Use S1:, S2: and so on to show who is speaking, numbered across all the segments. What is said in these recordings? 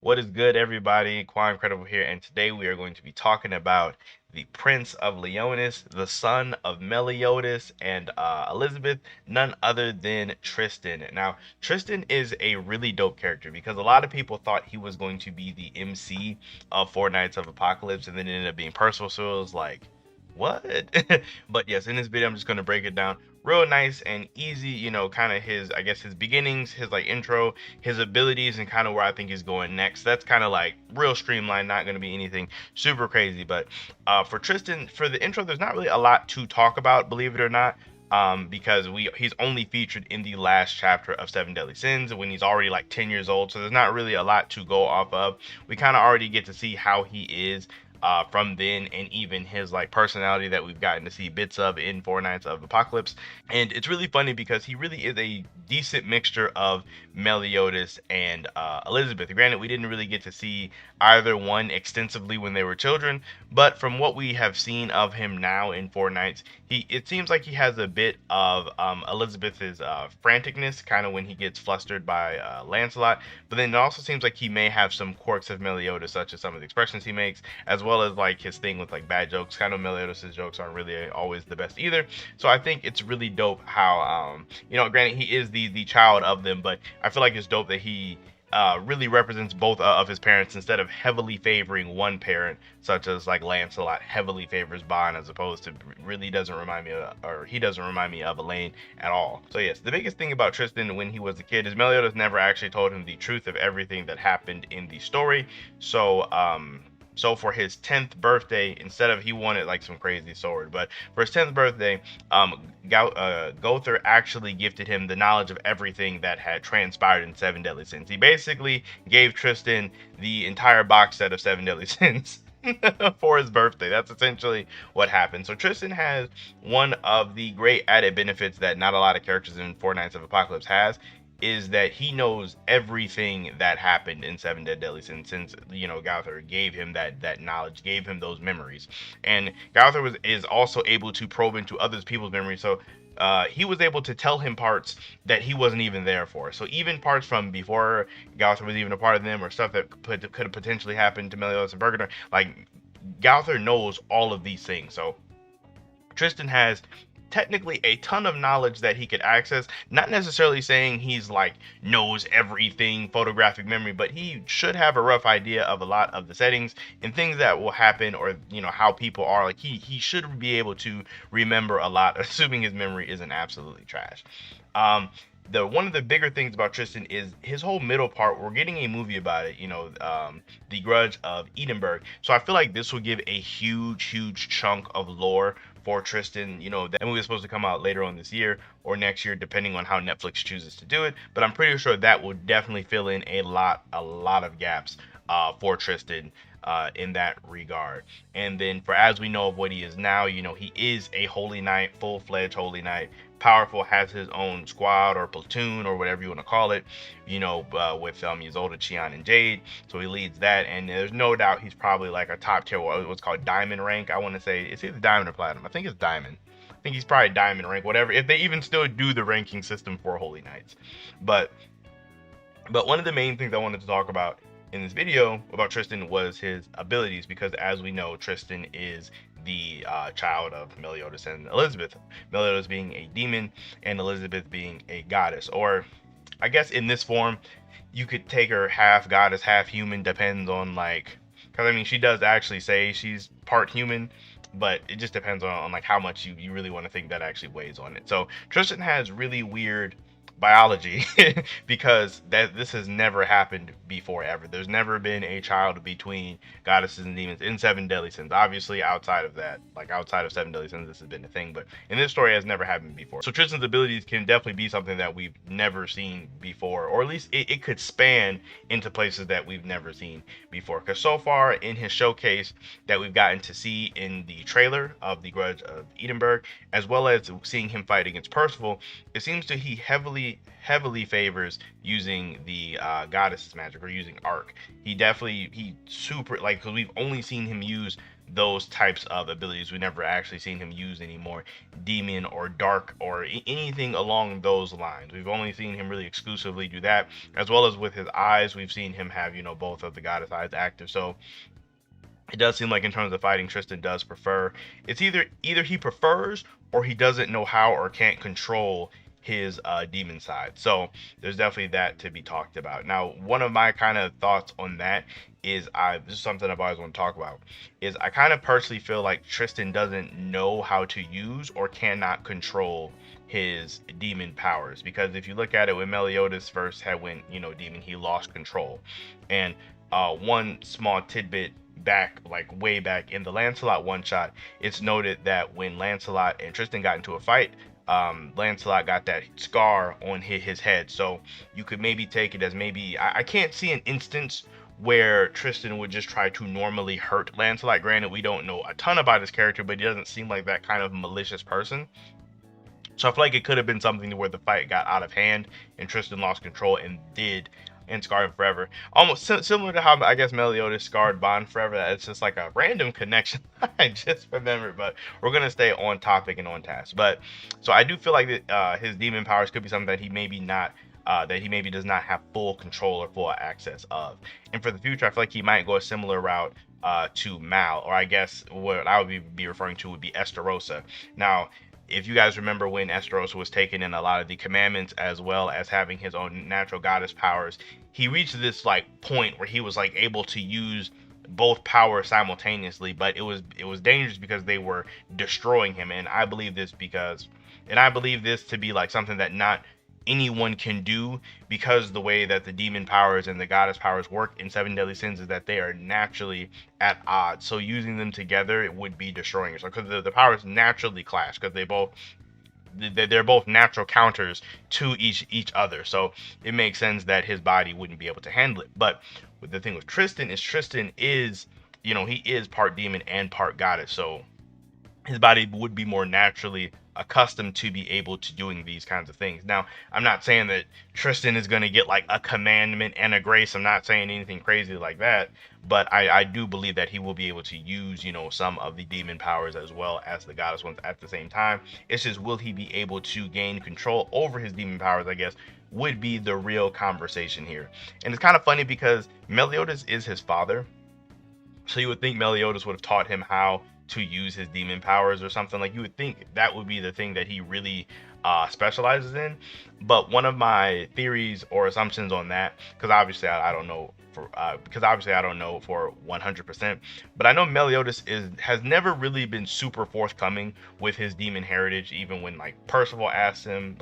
S1: What is good, everybody? Quancredible here, and today we are going to be talking about the Prince of Leonis, the son of Meliodas and Elizabeth, none other than Tristan. Now, Tristan is a really dope character because a lot of people thought he was going to be the MC of Four Nights of Apocalypse, and then it ended up being Percival. So it was like, what? But yes, in this video, I'm just going to break it down real nice and easy, kind of his, I guess, his beginnings, his like intro, his abilities, and kind of where I think he's going next. That's kind of like real streamlined, not going to be anything super crazy. But for Tristan, for the intro, there's not really a lot to talk about, believe it or not. Because he's only featured in the last chapter of Seven Deadly Sins when he's already like 10 years old, so there's not really a lot to go off of. We kind of already get to see how he is from then, and even his like personality that we've gotten to see bits of in Four Nights of Apocalypse. And it's really funny because he really is a decent mixture of Meliodas and Elizabeth. Granted, we didn't really get to see either one extensively when they were children, but from what we have seen of him now in Four Nights, it seems like he has a bit of Elizabeth's franticness, kind of when he gets flustered by Lancelot. But then it also seems like he may have some quirks of Meliodas, such as some of the expressions he makes, as well as like his thing with like bad jokes. Kind of Meliodas' jokes aren't really always the best either. So I think it's really dope how granted he is the child of them, but I feel like it's dope that he really represents both of his parents instead of heavily favoring one parent, such as like Lancelot heavily favors Bond, as opposed to really doesn't remind me of, or he doesn't remind me of Elaine at all. So yes, the biggest thing about Tristan when he was a kid is Meliodas never actually told him the truth of everything that happened in the story. So for his 10th birthday, instead of, he wanted like some crazy sword, but for his 10th birthday, Gother actually gifted him the knowledge of everything that had transpired in Seven Deadly Sins. He basically gave Tristan the entire box set of Seven Deadly Sins for his birthday. That's essentially what happened. So Tristan has one of the great added benefits that not a lot of characters in Four Nights of Apocalypse has, is that he knows everything that happened in Seven Deadly Sins, since Gowther gave him that knowledge, gave him those memories. And Gowther is also able to probe into other people's memories, so he was able to tell him parts that he wasn't even there for. So even parts from before Gowther was even a part of them, or stuff that could have potentially happened to Meliodas and Bergedorf, like Gowther knows all of these things. So Tristan has technically a ton of knowledge that he could access, not necessarily saying he's like knows everything photographic memory, but he should have a rough idea of a lot of the settings and things that will happen, or how people are. Like he should be able to remember a lot, assuming his memory isn't absolutely trash. The one of the bigger things about Tristan is his whole middle part. We're getting a movie about it, The Grudge of Edinburgh. So I feel like this will give a huge chunk of lore for Tristan. That movie is supposed to come out later on this year or next year, depending on how Netflix chooses to do it. But I'm pretty sure that will definitely fill in a lot of gaps for Tristan in that regard. And then for as we know of what he is now, he is a holy knight, full-fledged holy knight, powerful, has his own squad or platoon or whatever you want to call it, with Isolde, Chion, and Jade. So he leads that, and there's no doubt he's probably like a top tier, what's called diamond rank. I want to say it's either diamond or platinum. I think it's diamond. I think he's probably diamond rank, whatever, if they even still do the ranking system for holy knights. But one of the main things I wanted to talk about in this video about Tristan was his abilities, because as we know, Tristan is the child of Meliodas and Elizabeth. Meliodas being a demon and Elizabeth being a goddess, or I guess in this form you could take her half goddess, half human, depends on like, because I mean she does actually say she's part human, but it just depends on like how much you really want to think that actually weighs on it. So Tristan has really weird biology because this has never happened before ever. There's never been a child between goddesses and demons in Seven Deadly Sins. Obviously outside of that, like outside of Seven Deadly Sins, this has been a thing, but in this story it has never happened before. So Tristan's abilities can definitely be something that we've never seen before, or at least it could span into places that we've never seen before, because so far in his showcase that we've gotten to see in the trailer of The Grudge of Edinburgh, as well as seeing him fight against Percival, it seems to he heavily heavily favors using the goddess's magic or using arc. He super like, because we've only seen him use those types of abilities. We've never actually seen him use any more demon or dark or anything along those lines. We've only seen him really exclusively do that, as well as with his eyes. We've seen him have, both of the goddess eyes active. So it does seem like in terms of fighting, Tristan does prefer. It's either he prefers or he doesn't know how or can't control his demon side. So there's definitely that to be talked about. Now, one of my kind of thoughts on that is, this is something I've always want to talk about, is I kind of personally feel like Tristan doesn't know how to use or cannot control his demon powers, because if you look at it, when Meliodas first had went demon, he lost control. And one small tidbit back, like way back in the Lancelot one shot, it's noted that when Lancelot and Tristan got into a fight, Lancelot got that scar on his head. So you could maybe take it as, maybe I can't see an instance where Tristan would just try to normally hurt Lancelot. Granted, we don't know a ton about his character, but he doesn't seem like that kind of malicious person. So I feel like it could have been something to where the fight got out of hand and Tristan lost control and scarred him forever. Almost similar to how I guess Meliodas scarred Bond forever. It's just like a random connection I just remembered, but we're gonna stay on topic and on task. But so I do feel like that his demon powers could be something that he maybe not. That he maybe does not have full control or full access of. And for the future, I feel like he might go a similar route to Mal, or I guess what I would be referring to would be Estarossa. Now, if you guys remember when Estarossa was taking in a lot of the commandments as well as having his own natural goddess powers, he reached this like point where he was like able to use both powers simultaneously, but it was dangerous because they were destroying him. And I believe this to be like something that not anyone can do, because the way that the demon powers and the goddess powers work in Seven Deadly Sins is that they are naturally at odds. So using them together, it would be destroying yourself, because the powers naturally clash, because they're both natural counters to each other. So it makes sense that his body wouldn't be able to handle it. But the thing with Tristan is he is part demon and part goddess, so his body would be more naturally accustomed to be able to doing these kinds of things. Now, I'm not saying that Tristan is going to get like a commandment and a grace. I'm not saying anything crazy like that, but I do believe that he will be able to use, some of the demon powers as well as the goddess ones at the same time. It's just, will he be able to gain control over his demon powers, I guess, would be the real conversation here. And it's kind of funny because Meliodas is his father. So you would think Meliodas would have taught him how to use his demon powers or something. Like, you would think that would be the thing that he really specializes in. But one of my theories or assumptions on that, because obviously I don't know for 100%, but I know Meliodas has never really been super forthcoming with his demon heritage. Even when like Percival asks him,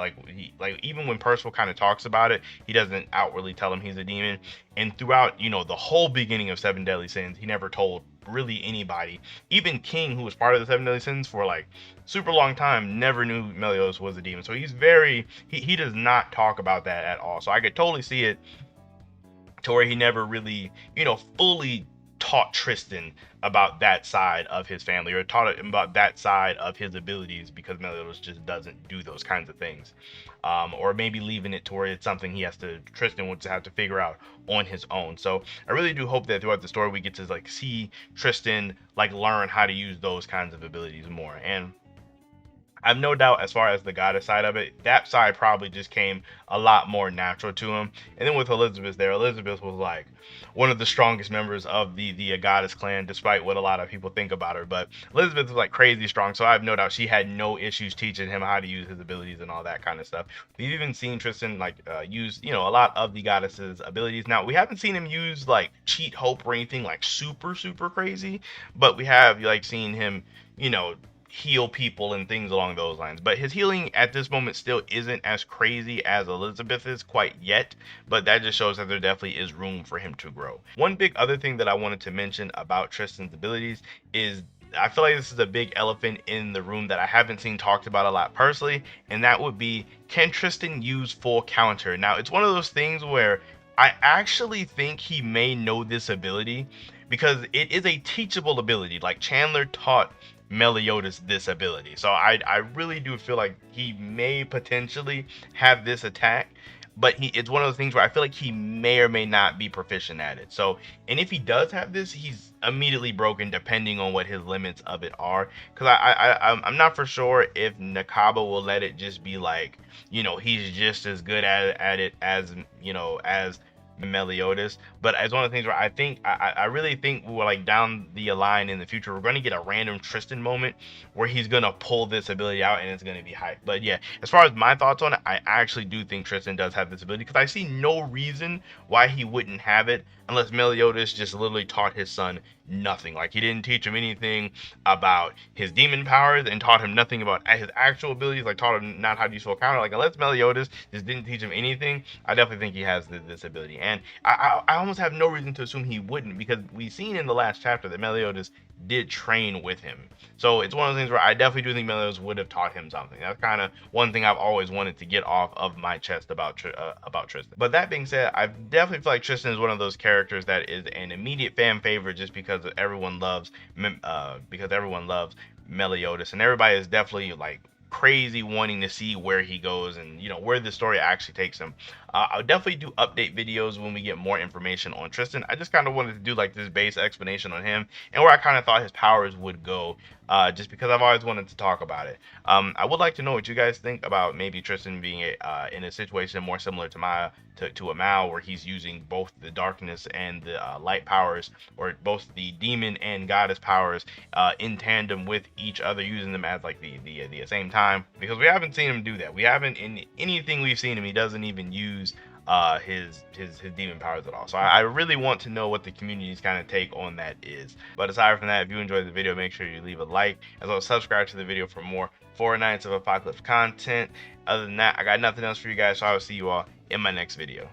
S1: even when Percival kind of talks about it, he doesn't outwardly tell him he's a demon. And throughout the whole beginning of Seven Deadly Sins, he never told really anybody. Even King, who was part of the Seven Deadly Sins for like super long time, never knew Meliodas was a demon. So he does not talk about that at all. So I could totally see it to where he never really fully taught Tristan about that side of his family, or taught him about that side of his abilities, because Meliodas just doesn't do those kinds of things. Or maybe leaving it to where it's something Tristan would have to figure out on his own. So I really do hope that throughout the story we get to like see Tristan like learn how to use those kinds of abilities more. And I've no doubt, as far as the goddess side of it, that side probably just came a lot more natural to him. And then with Elizabeth Elizabeth was like one of the strongest members of the goddess clan, despite what a lot of people think about her. But Elizabeth was like crazy strong, so I have no doubt she had no issues teaching him how to use his abilities and all that kind of stuff. We've even seen Tristan use a lot of the goddess's abilities. Now, we haven't seen him use like cheat hope or anything like super crazy, but we have like seen him heal people and things along those lines. But his healing at this moment still isn't as crazy as Elizabeth is quite yet, but that just shows that there definitely is room for him to grow. One big other thing that I wanted to mention about Tristan's abilities is, I feel like this is a big elephant in the room that I haven't seen talked about a lot personally, and that would be, can Tristan use full counter? Now, it's one of those things where I actually think he may know this ability, because it is a teachable ability. Like Chandler taught Meliodas this ability. So I really do feel like he may potentially have this attack, but it's one of those things where I feel like he may or may not be proficient at it. So, and if he does have this, he's immediately broken depending on what his limits of it are. Because I'm not for sure if Nakaba will let it just be like, he's just as good at it as, as Meliodas. But it's one of the things where I really think we're like down the line in the future, we're going to get a random Tristan moment where he's going to pull this ability out and it's going to be hype. But yeah, as far as my thoughts on it, I actually do think Tristan does have this ability because I see no reason why he wouldn't have it unless Meliodas just literally taught his son nothing. Like he didn't teach him anything about his demon powers and taught him nothing about his actual abilities, like taught him not how to use full counter. Like unless Meliodas just didn't teach him anything, I definitely think he has this ability. And I almost have no reason to assume he wouldn't, because we've seen in the last chapter that Meliodas did train with him. So it's one of those things where I definitely do think Meliodas would have taught him something. That's kind of one thing I've always wanted to get off of my chest about Tristan. But that being said, I definitely feel like Tristan is one of those characters that is an immediate fan favorite just because everyone loves Meliodas, and everybody is definitely like crazy wanting to see where he goes and where the story actually takes him. I'll definitely do update videos when we get more information on Tristan. I just kind of wanted to do like this base explanation on him and where I kind of thought his powers would go, just because I've always wanted to talk about it. I would like to know what you guys think about maybe Tristan being in a situation more similar to a Mao, where he's using both the darkness and the light powers, or both the demon and goddess powers in tandem with each other, using them as like the same time, because we haven't seen him do that. We haven't, in anything we've seen him, he doesn't even use his demon powers at all. So I really want to know what the community's kind of take on that is. But aside from that, if you enjoyed the video, make sure you leave a like, as well as subscribe to the video for more 4 Nights of Apocalypse content. Other than that, I got nothing else for you guys, so I will see you all in my next video.